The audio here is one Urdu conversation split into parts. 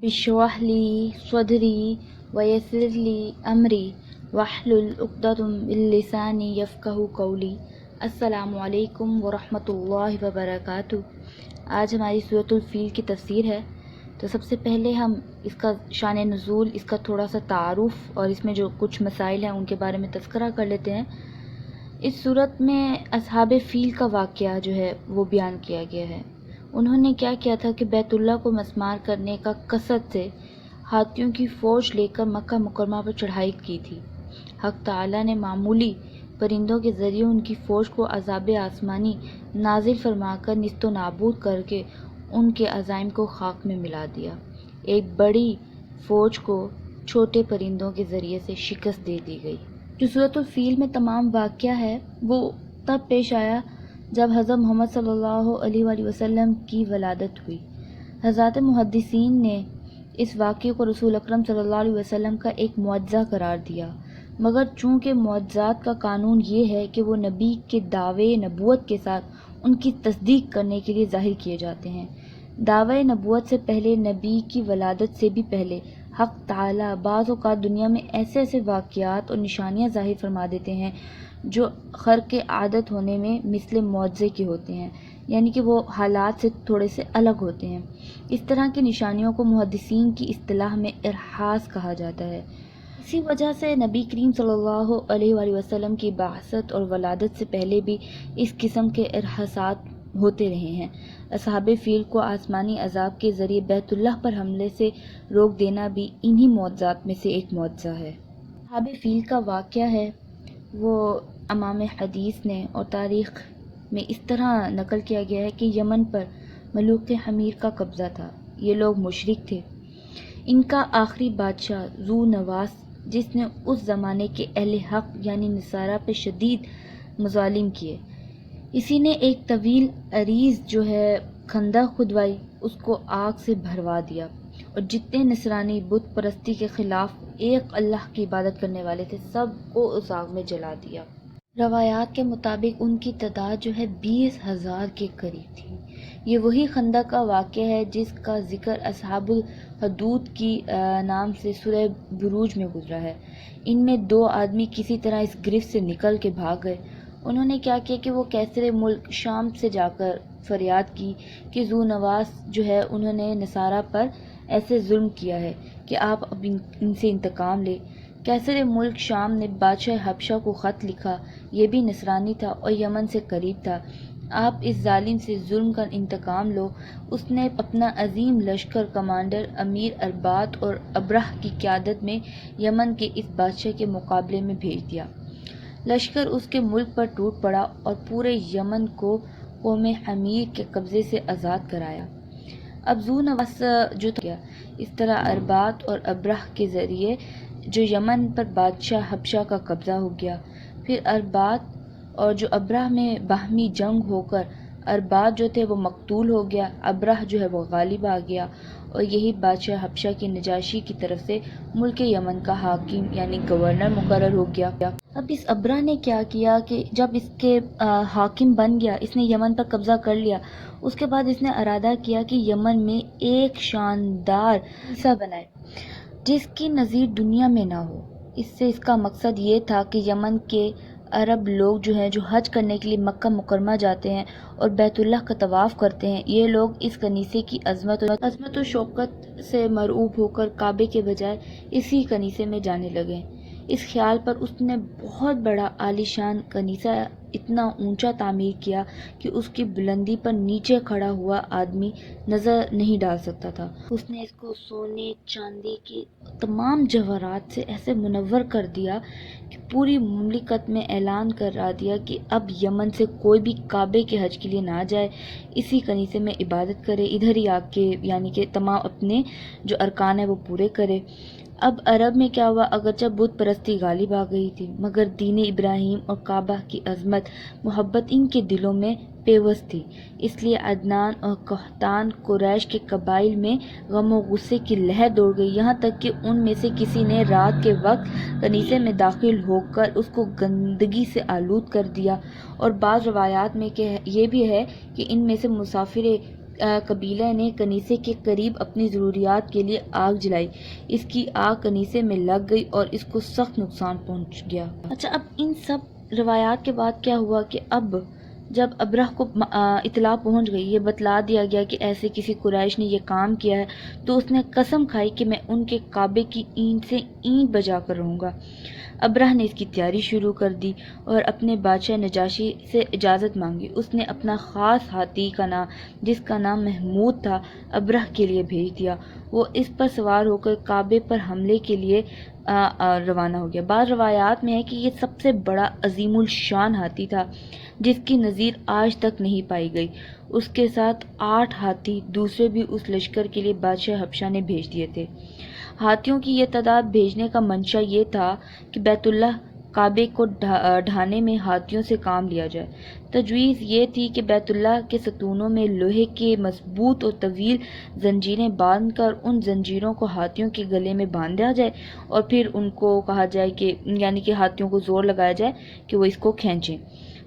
اشرح لی صدری ویسر لی امری واحلل عقدۃ من لسانی یفقہوا قولی۔ السلام علیکم ورحمۃ اللہ وبرکاتہ۔ آج ہماری سورۃ الفیل کی تفسیر ہے، تو سب سے پہلے ہم اس کا شان نزول، اس کا تھوڑا سا تعارف اور اس میں جو کچھ مسائل ہیں ان کے بارے میں تذکرہ کر لیتے ہیں۔ اس صورت میں اصحاب فیل کا واقعہ جو ہے وہ بیان کیا گیا ہے۔ انہوں نے کیا کیا تھا کہ بیت اللہ کو مسمار کرنے کا قصد سے ہاتھیوں کی فوج لے کر مکہ مکرمہ پر چڑھائی کی تھی۔ حق تعالیٰ نے معمولی پرندوں کے ذریعے ان کی فوج کو عذاب آسمانی نازل فرما کر نیست و نابود کر کے ان کے عزائم کو خاک میں ملا دیا۔ ایک بڑی فوج کو چھوٹے پرندوں کے ذریعے سے شکست دے دی گئی۔ جو سورۃ الفیل میں تمام واقعہ ہے وہ تب پیش آیا جب حضرت محمد صلی اللہ علیہ وآلہ وسلم کی ولادت ہوئی۔ حضرات محدثین نے اس واقعے کو رسول اکرم صلی اللہ علیہ وسلم کا ایک معجزہ قرار دیا، مگر چونکہ معجزات کا قانون یہ ہے کہ وہ نبی کے دعوے نبوت کے ساتھ ان کی تصدیق کرنے کے لیے ظاہر کیے جاتے ہیں۔ دعوے نبوت سے پہلے، نبی کی ولادت سے بھی پہلے، حق تعالیٰ بعض اوقات دنیا میں ایسے ایسے واقعات اور نشانیاں ظاہر فرما دیتے ہیں جو خرق عادت ہونے میں مثل معجزے کے ہوتے ہیں، یعنی کہ وہ حالات سے تھوڑے سے الگ ہوتے ہیں۔ اس طرح کی نشانیوں کو محدثین کی اصطلاح میں ارحاس کہا جاتا ہے۔ اسی وجہ سے نبی کریم صلی اللہ علیہ وآلہ وسلم کی بعثت اور ولادت سے پہلے بھی اس قسم کے ارحاسات ہوتے رہے ہیں۔ اصحاب فیل کو آسمانی عذاب کے ذریعے بیت اللہ پر حملے سے روک دینا بھی انہی معجزات میں سے ایک معجزہ ہے۔ اصحاب فیل کا واقعہ ہے وہ امام حدیث نے اور تاریخ میں اس طرح نقل کیا گیا ہے کہ یمن پر ملوک حمیر کا قبضہ تھا۔ یہ لوگ مشرک تھے۔ ان کا آخری بادشاہ ذو نواس، جس نے اس زمانے کے اہل حق یعنی نصارہ پہ شدید مظالم کیے، اسی نے ایک طویل عریض جو ہے خندق کھدوائی، اس کو آگ سے بھروا دیا، اور جتنے نصرانی بت پرستی کے خلاف ایک اللہ کی عبادت کرنے والے تھے سب کو اس آگ میں جلا دیا۔ روایات کے مطابق ان کی تعداد جو ہے 20,000 کے قریب تھی۔ یہ وہی خندق کا واقعہ ہے جس کا ذکر اصحاب الحدود کی نام سے سورہ بروج میں گزرا ہے۔ ان میں 2 آدمی کسی طرح اس گرفت سے نکل کے بھاگ گئے۔ انہوں نے کیا کیا کہ وہ کیسر ملک شام سے جا کر فریاد کی کہ ذو نواس جو ہے انہوں نے نصارہ پر ایسے ظلم کیا ہے کہ آپ اب ان سے انتقام لے۔ کیسر ملک شام نے بادشاہ حبشہ کو خط لکھا، یہ بھی نصرانی تھا اور یمن سے قریب تھا، آپ اس ظالم سے ظلم کا انتقام لو۔ اس نے اپنا عظیم لشکر کمانڈر امیر اربات اور ابرہ کی قیادت میں یمن کے اس بادشاہ کے مقابلے میں بھیج دیا۔ لشکر اس کے ملک پر ٹوٹ پڑا اور پورے یمن کو قوم حمیر کے قبضے سے آزاد کرایا۔ اب ذو نواس جو گیا، اس طرح اربات اور ابرہ کے ذریعے جو یمن پر بادشاہ حبشہ کا قبضہ ہو گیا۔ پھر اربات اور جو ابرہ میں باہمی جنگ ہو کر اربات جو تھے وہ مقتول ہو گیا، ابرہ جو ہے وہ غالب آ گیا، اور یہی بادشاہ حبشہ کی نجاشی کی طرف سے ملک یمن کا حاکم یعنی گورنر مقرر ہو گیا۔ اب اس ابرہ نے کیا کیا کہ جب اس کے حاکم بن گیا، اس نے یمن پر قبضہ کر لیا، اس کے بعد اس نے ارادہ کیا کہ یمن میں ایک شاندار کلیسا بنائے جس کی نظیر دنیا میں نہ ہو۔ اس سے اس کا مقصد یہ تھا کہ یمن کے عرب لوگ جو ہیں جو حج کرنے کے لیے مکہ مکرمہ جاتے ہیں اور بیت اللہ کا طواف کرتے ہیں، یہ لوگ اس کنیسے کی عظمت و شوکت سے مرعوب ہو کر کعبے کے بجائے اسی کنیسے میں جانے لگے۔ اس خیال پر اس نے بہت بڑا عالیشان کنیسہ اتنا اونچا تعمیر کیا کہ اس کی بلندی پر نیچے کھڑا ہوا آدمی نظر نہیں ڈال سکتا تھا۔ اس نے اس کو سونے چاندی کی تمام جواہرات سے ایسے منور کر دیا کہ پوری مملکت میں اعلان کرا دیا کہ اب یمن سے کوئی بھی کعبے کے حج کے لیے نہ جائے، اسی کنیسے میں عبادت کرے، ادھر ہی آ کے یعنی کہ تمام اپنے جو ارکان ہیں وہ پورے کرے۔ اب عرب میں کیا ہوا، اگرچہ بت پرستی غالب آ گئی تھی مگر دین ابراہیم اور کعبہ کی عظمت محبت ان کے دلوں میں پیوست تھی، اس لیے عدنان اور قحطان قریش کے قبائل میں غم و غصے کی لہر دوڑ گئی، یہاں تک کہ ان میں سے کسی نے رات کے وقت کنیسے میں داخل ہو کر اس کو گندگی سے آلود کر دیا، اور بعض روایات میں کہ یہ بھی ہے کہ ان میں سے مسافر قبیلہ نے کنیسے کے قریب اپنی ضروریات کے لیے آگ جلائی۔ اس کی آگ کنیسے میں لگ گئی اور اس کو سخت نقصان پہنچ گیا۔ اچھا، اب ان سب روایات کے بعد کیا ہوا کہ اب جب ابرہ کو اطلاع پہنچ گئی، یہ بتلا دیا گیا کہ ایسے کسی قریش نے یہ کام کیا ہے، تو اس نے قسم کھائی کہ میں ان کے کعبے کی اینٹ سے اینٹ بجا کر رہوں گا۔ ابرہ نے اس کی تیاری شروع کر دی اور اپنے بادشاہ نجاشی سے اجازت مانگی۔ اس نے اپنا خاص ہاتھی کا نام، جس کا نام محمود تھا، ابرہ کے لیے بھیج دیا۔ وہ اس پر سوار ہو کر کعبے پر حملے کے لیے روانہ ہو گیا۔ بعض روایات میں ہے کہ یہ سب سے بڑا عظیم الشان ہاتھی تھا جس کی نظیر آج تک نہیں پائی گئی۔ اس کے ساتھ 8 ہاتھی دوسرے بھی اس لشکر کے لیے بادشاہ حبشہ نے بھیج دیے تھے۔ ہاتھیوں کی یہ تعداد بھیجنے کا منشا یہ تھا کہ بیت اللہ کعبے کو ڈھانے میں ہاتھیوں سے کام لیا جائے۔ تجویز یہ تھی کہ بیت اللہ کے ستونوں میں لوہے کے مضبوط اور طویل زنجیریں باندھ کر ان زنجیروں کو ہاتھیوں کے گلے میں باندھ دیا جائے اور پھر ان کو کہا جائے کہ یعنی کہ ہاتھیوں کو زور لگایا جائے کہ وہ اس کو کھینچیں۔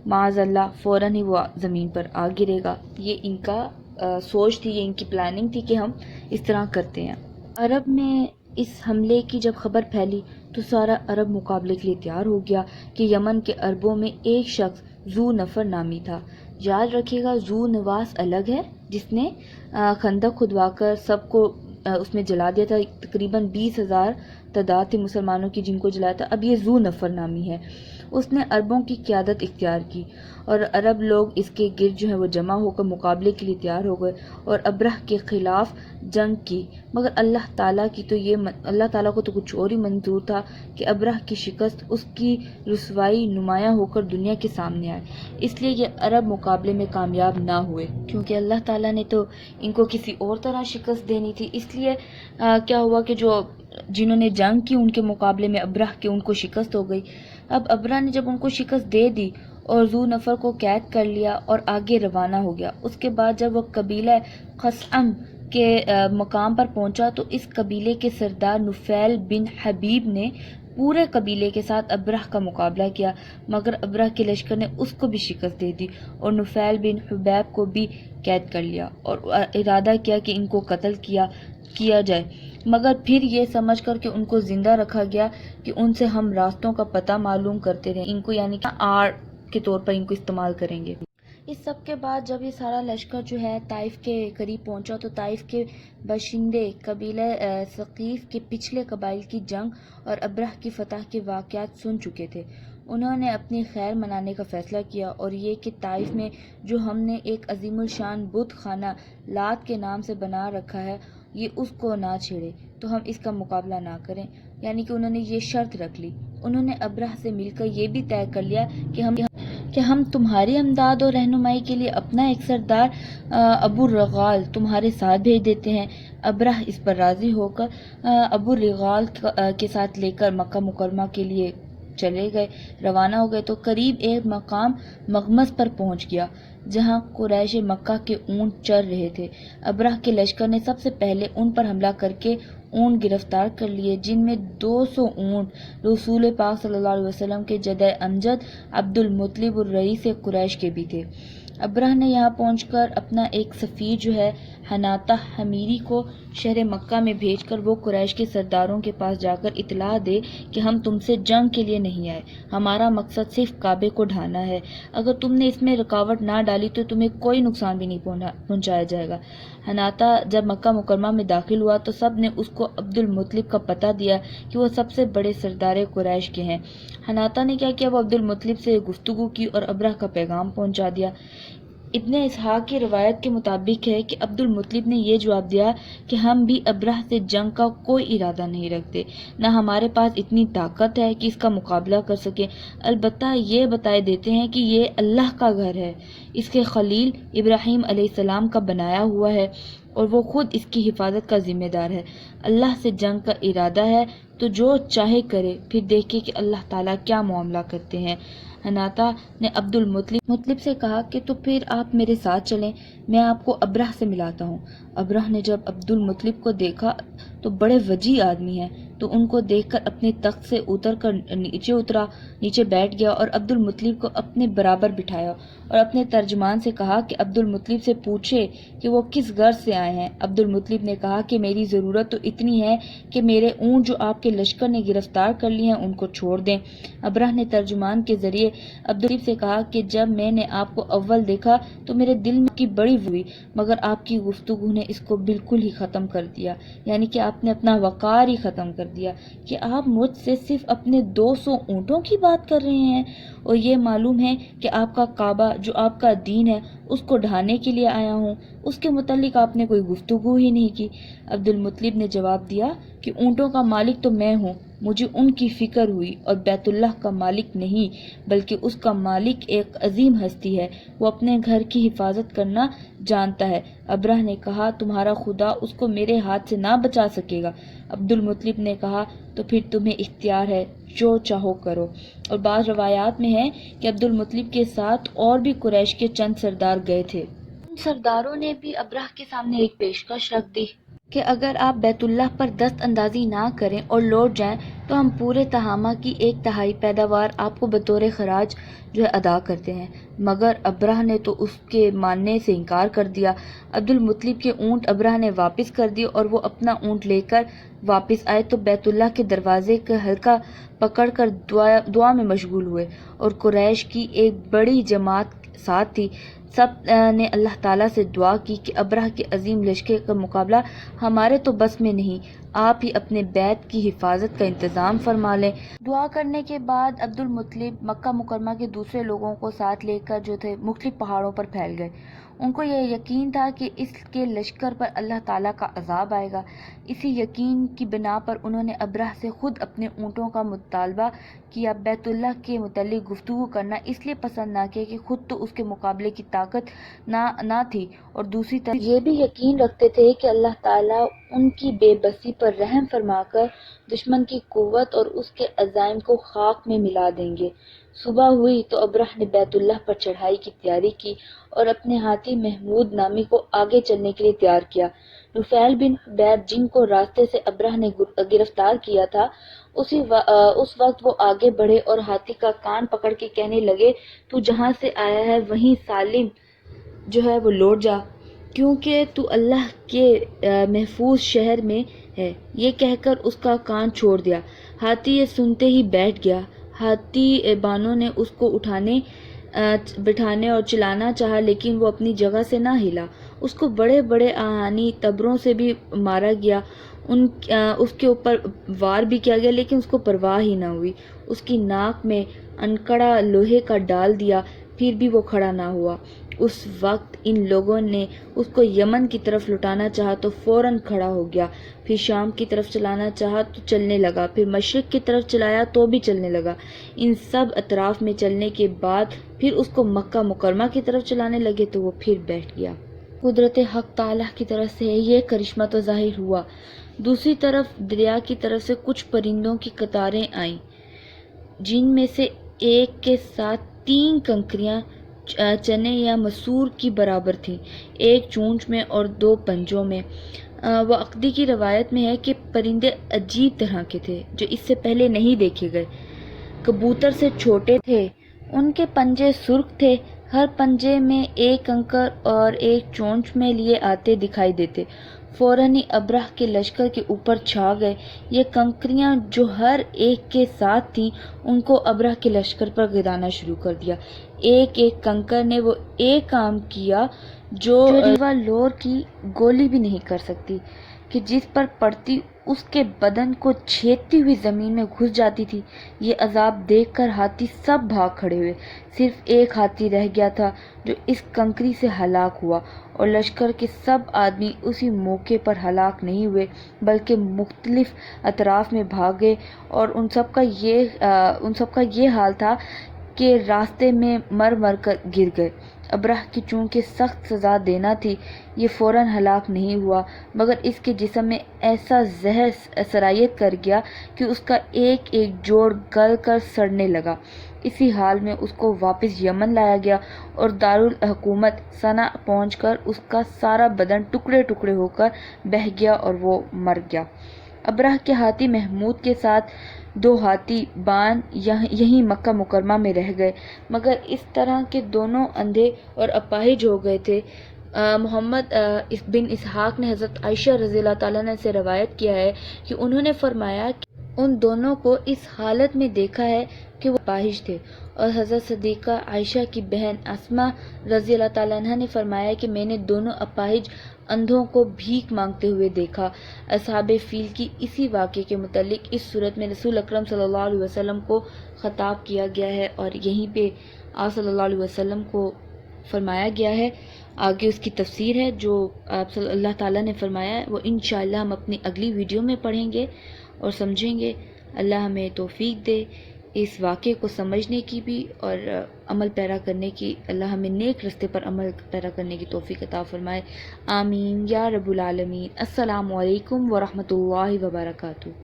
معاذ اللہ فوراً ہی وہ زمین پر آ گرے گا۔ یہ ان کا سوچ تھی، یہ ان کی پلاننگ تھی کہ ہم اس طرح کرتے ہیں۔ عرب میں اس حملے کی جب خبر پھیلی تو سارا عرب مقابلے کے لیے تیار ہو گیا کہ یمن کے عربوں میں ایک شخص ذو نفر نامی تھا۔ یاد رکھیے گا، ذو نواس الگ ہے جس نے خندق کھدوا کر سب کو اس میں جلا دیا تھا، تقریباً 20,000 تعداد تھی مسلمانوں کی جن کو جلایا تھا۔ اب یہ ذو نفر نامی ہے، اس نے عربوں کی قیادت اختیار کی اور عرب لوگ اس کے گرد جو ہے وہ جمع ہو کر مقابلے کے لیے تیار ہو گئے اور ابرہ کے خلاف جنگ کی۔ مگر اللہ تعالیٰ کو تو کچھ اور ہی منظور تھا کہ ابرہ کی شکست، اس کی رسوائی نمایاں ہو کر دنیا کے سامنے آئے، اس لیے یہ عرب مقابلے میں کامیاب نہ ہوئے، کیونکہ اللہ تعالیٰ نے تو ان کو کسی اور طرح شکست دینی تھی۔ اس لیے کیا ہوا کہ جنہوں نے جنگ کی ان کے مقابلے میں ابرہ کے ان کو شکست ہو گئی۔ اب ابرہ نے جب ان کو شکست دے دی اور ذو نفر کو قید کر لیا اور آگے روانہ ہو گیا، اس کے بعد جب وہ قبیلہ خثعم کے مقام پر پہنچا تو اس قبیلے کے سردار نفیل بن حبیب نے پورے قبیلے کے ساتھ ابرہ کا مقابلہ کیا، مگر ابرہ کے لشکر نے اس کو بھی شکست دے دی اور نفیل بن حبیب کو بھی قید کر لیا اور ارادہ کیا کہ ان کو قتل کیا جائے، مگر پھر یہ سمجھ کر کہ ان کو زندہ رکھا گیا کہ ان سے ہم راستوں کا پتہ معلوم کرتے رہیں، ان کو یعنی کہ آڑ کے طور پر ان کو استعمال کریں گے۔ اس سب کے بعد جب یہ سارا لشکر جو ہے طائف کے قریب پہنچا تو طائف کے باشندے قبیلہ ثقیف کے پچھلے قبائل کی جنگ اور ابرہ کی فتح کے واقعات سن چکے تھے۔ انہوں نے اپنی خیر منانے کا فیصلہ کیا اور یہ کہ طائف میں جو ہم نے ایک عظیم الشان بت خانہ لات کے نام سے بنا رکھا ہے، یہ اس کو نہ چھیڑے تو ہم اس کا مقابلہ نہ کریں، یعنی کہ انہوں نے یہ شرط رکھ لی۔ انہوں نے ابرہ سے مل کر یہ بھی طے کر لیا کہ ہم تمہاری امداد اور رہنمائی کے لیے اپنا ایک سردار ابو الرغال تمہارے ساتھ بھیج دیتے ہیں۔ ابرہ اس پر راضی ہو کر ابو الرغال کے ساتھ لے کر مکہ مکرمہ کے لیے چلے گئے، روانہ ہو گئے تو قریب ایک مقام مغمس پر پہنچ گیا جہاں قریش مکہ کے اونٹ چر رہے تھے۔ ابرہ کے لشکر نے سب سے پہلے ان پر حملہ کر کے اونٹ گرفتار کر لیے، جن میں 200 اونٹ رسول پاک صلی اللہ علیہ وسلم کے جد امجد عبد المطلب الرئیس قریش کے بھی تھے۔ ابرہ نے یہاں پہنچ کر اپنا ایک سفیر جو ہے حناطہ حمیری کو شہر مکہ میں بھیج کر وہ قریش کے سرداروں کے پاس جا کر اطلاع دے کہ ہم تم سے جنگ کے لیے نہیں آئے، ہمارا مقصد صرف کعبے کو ڈھانا ہے، اگر تم نے اس میں رکاوٹ نہ ڈالی تو تمہیں کوئی نقصان بھی نہیں پہنچایا جائے گا۔ حناطہ جب مکہ مکرمہ میں داخل ہوا تو سب نے اس کو عبد المطلب کا پتہ دیا کہ وہ سب سے بڑے سردار قریش کے ہیں۔ حناطہ نے کیا کیا، وہ عبد المطلب سے گفتگو کی اور ابرہ کا پیغام پہنچا دیا۔ ابن اسحاق کی روایت کے مطابق ہے کہ عبد المطلب نے یہ جواب دیا کہ ہم بھی ابرہ سے جنگ کا کوئی ارادہ نہیں رکھتے، نہ ہمارے پاس اتنی طاقت ہے کہ اس کا مقابلہ کر سکیں، البتہ یہ بتائے دیتے ہیں کہ یہ اللہ کا گھر ہے، اس کے خلیل ابراہیم علیہ السلام کا بنایا ہوا ہے اور وہ خود اس کی حفاظت کا ذمہ دار ہے۔ اللہ سے جنگ کا ارادہ ہے تو جو چاہے کرے، پھر دیکھے کہ اللہ تعالیٰ کیا معاملہ کرتے ہیں۔ حناطہ نے عبد المطلب سے کہا کہ تو پھر آپ میرے ساتھ چلیں، میں آپ کو ابرہ سے ملاتا ہوں۔ ابرہ نے جب عبد المطلب کو دیکھا تو بڑے وجیح آدمی ہیں تو ان کو دیکھ کر اپنے تخت سے اتر کر نیچے بیٹھ گیا اور عبد المطلب کو اپنے برابر بٹھایا اور اپنے ترجمان سے کہا کہ عبد المطلب سے پوچھے کہ وہ کس غرض سے آئے ہیں۔ عبد المطلب نے کہا کہ میری ضرورت تو اتنی ہے کہ میرے اونٹ جو آپ کے لشکر نے گرفتار کر لیے ہیں ان کو چھوڑ دیں۔ ابرہ نے ترجمان کے ذریعے عبد المطلب سے کہا کہ جب میں نے آپ کو اول دیکھا تو میرے دل میں آپ کی بڑی ہوئی، مگر آپ کی گفتگو نے اس کو بالکل ہی ختم کر دیا، یعنی کہ آپ نے اپنا وقار ہی ختم کر دیا کہ آپ مجھ سے صرف اپنے 200 اونٹوں کی بات کر رہے ہیں، اور یہ معلوم ہے کہ آپ کا کعبہ جو آپ کا دین ہے اس کو ڈھانے کے لیے آیا ہوں، اس کے متعلق آپ نے کوئی گفتگو ہی نہیں کی۔ عبد المطلب نے جواب دیا کہ اونٹوں کا مالک تو میں ہوں، مجھے ان کی فکر ہوئی، اور بیت اللہ کا مالک نہیں بلکہ اس کا مالک ایک عظیم ہستی ہے، وہ اپنے گھر کی حفاظت کرنا جانتا ہے۔ ابرہ نے کہا تمہارا خدا اس کو میرے ہاتھ سے نہ بچا سکے گا۔ عبد المطلب نے کہا تو پھر تمہیں اختیار ہے، جو چاہو کرو۔ اور بعض روایات میں ہے کہ عبد المطلب کے ساتھ اور بھی قریش کے چند سردار گئے تھے۔ ان سرداروں نے بھی ابرہ کے سامنے ایک پیشکش رکھ دی کہ اگر آپ بیت اللہ پر دست اندازی نہ کریں اور لوٹ جائیں تو ہم پورے تہامہ کی 1/3 پیداوار آپ کو بطور خراج ادا کرتے ہیں، مگر ابرہ نے تو اس کے ماننے سے انکار کر دیا۔ عبد المطلب کے اونٹ ابرہ نے واپس کر دیے اور وہ اپنا اونٹ لے کر واپس آئے تو بیت اللہ کے دروازے کا حلقہ پکڑ کر دعا میں مشغول ہوئے، اور قریش کی ایک بڑی جماعت ساتھ تھی۔ سب نے اللہ تعالیٰ سے دعا کی کہ ابرہ کے عظیم لشکر کا مقابلہ ہمارے تو بس میں نہیں، آپ ہی اپنے بیت کی حفاظت کا انتظام فرما لیں۔ دعا کرنے کے بعد عبد المطلب مکہ مکرمہ کے دوسرے لوگوں کو ساتھ لے کر مختلف پہاڑوں پر پھیل گئے۔ ان کو یہ یقین تھا کہ اس کے لشکر پر اللہ تعالیٰ کا عذاب آئے گا۔ اسی یقین کی بنا پر انہوں نے ابرہ سے خود اپنے اونٹوں کا مطالبہ کیا۔ بیت اللہ کے متعلق گفتگو کرنا اس لیے پسند نہ کیا کہ خود تو اس کے مقابلے کی طاقت نہ تھی، اور دوسری طرف یہ بھی یقین رکھتے تھے کہ اللہ تعالیٰ ان کی بے بسی پر رحم فرما کر دشمن کی قوت اور اس کے عزائم کو خاک میں ملا دیں گے۔ صبح ہوئی تو ابرہ نے بیت اللہ پر چڑھائی کی تیاری کی اور اپنے ہاتھی محمود نامی کو آگے چلنے کے لیے تیار کیا۔ نفیل بن حبیب جن کو راستے سے ابرہ نے گرفتار کیا تھا، اس وقت وہ آگے بڑھے اور ہاتھی کا کان پکڑ کے کہنے لگے تو جہاں سے آیا ہے وہیں سالم وہ لوٹ جا، کیونکہ تو اللہ کے محفوظ شہر میں ہے۔ یہ کہہ کر اس کا کان چھوڑ دیا۔ ہاتھی یہ سنتے ہی بیٹھ گیا۔ ہاتھی بانوں نے اس کو بٹھانے اور چلانا چاہا لیکن وہ اپنی جگہ سے نہ ہلا۔ اس کو بڑے بڑے آہنی تبروں سے بھی مارا گیا، اس کے اوپر وار بھی کیا گیا لیکن اس کو پرواہ ہی نہ ہوئی۔ اس کی ناک میں انکڑا لوہے کا ڈال دیا پھر بھی وہ کھڑا نہ ہوا۔ اس وقت ان لوگوں نے اس کو یمن کی طرف لٹانا چاہا تو فوراً کھڑا ہو گیا، پھر شام کی طرف چلانا چاہا تو چلنے لگا، پھر مشرق کی طرف چلایا تو بھی چلنے لگا۔ ان سب اطراف میں چلنے کے بعد پھر اس کو مکہ مکرمہ کی طرف چلانے لگے تو وہ پھر بیٹھ گیا۔ قدرت حق تعالیٰ کی طرف سے یہ کرشمہ تو ظاہر ہوا۔ دوسری طرف دریا کی طرف سے کچھ پرندوں کی قطاریں آئیں جن میں سے ایک کے ساتھ 3 کنکریاں چنے یا مسور کی برابر تھیں، ایک چونچ میں اور 2 پنجوں میں۔ وقتی کی روایت میں ہے کہ پرندے عجیب طرح کے تھے جو اس سے پہلے نہیں دیکھے گئے، کبوتر سے چھوٹے تھے، ان کے پنجے سرخ تھے، ہر پنجے میں ایک کنکر اور ایک چونچ میں لیے آتے دکھائی دیتے۔ فوراً ہی ابرہ کے لشکر کے اوپر چھا گئے۔ یہ کنکریاں جو ہر ایک کے ساتھ تھیں ان کو ابرہ کے لشکر پر گرانا شروع کر دیا۔ ایک ایک کنکر نے وہ ایک کام کیا جو ریوالور کی گولی بھی نہیں کر سکتی، کہ جس پر پڑتی اس کے بدن کو چھیدتی ہوئی زمین میں گھس جاتی تھی۔ یہ عذاب دیکھ کر ہاتھی سب بھاگ کھڑے ہوئے، صرف ایک ہاتھی رہ گیا تھا جو اس کنکری سے ہلاک ہوا، اور لشکر کے سب آدمی اسی موقع پر ہلاک نہیں ہوئے بلکہ مختلف اطراف میں بھاگے، اور ان سب کا یہ حال تھا کہ راستے میں مر مر کر گر گئے۔ ابرہ کی چونکہ سخت سزا دینا تھی، یہ فوراً ہلاک نہیں ہوا، مگر اس کے جسم میں ایسا زہر سرایت کر گیا کہ اس کا ایک ایک جوڑ گل کر سڑنے لگا۔ اسی حال میں اس کو واپس یمن لایا گیا اور دارالحکومت صنع پہنچ کر اس کا سارا بدن ٹکڑے ٹکڑے ہو کر بہہ گیا اور وہ مر گیا۔ ابرہ کے ہاتھی محمود کے ساتھ 2 ہاتھی بان یہیں مکہ مکرمہ میں رہ گئے، مگر اس طرح کے دونوں اندھے اور اپاہج ہو گئے تھے۔ محمد بن اسحاق نے حضرت عائشہ رضی اللہ تعالیٰ عنہ سے روایت کیا ہے کہ انہوں نے فرمایا کہ ان دونوں کو اس حالت میں دیکھا ہے کہ وہ اپاہج تھے، اور حضرت صدیقہ عائشہ کی بہن اسماء رضی اللہ تعالیٰ عنہ نے فرمایا کہ میں نے دونوں اپاہج اندھوں کو بھیک مانگتے ہوئے دیکھا۔ اصحاب فیل کی اسی واقعے کے متعلق اس صورت میں رسول اکرم صلی اللہ علیہ وسلم کو خطاب کیا گیا ہے، اور یہیں پہ آپ صلی اللہ علیہ وسلم کو فرمایا گیا ہے۔ آگے اس کی تفسیر ہے جو آپ صلی اللہ تعالیٰ نے فرمایا ہے، وہ انشاءاللہ ہم اپنی اگلی ویڈیو میں پڑھیں گے اور سمجھیں گے۔ اللہ ہمیں توفیق دے اس واقعے کو سمجھنے کی بھی اور عمل پیرا کرنے کی۔ اللہ ہمیں نیک رستے پر عمل پیرا کرنے کی توفیق عطا فرمائے، آمین یا رب العالمین۔ السلام علیکم ورحمۃ اللہ وبرکاتہ۔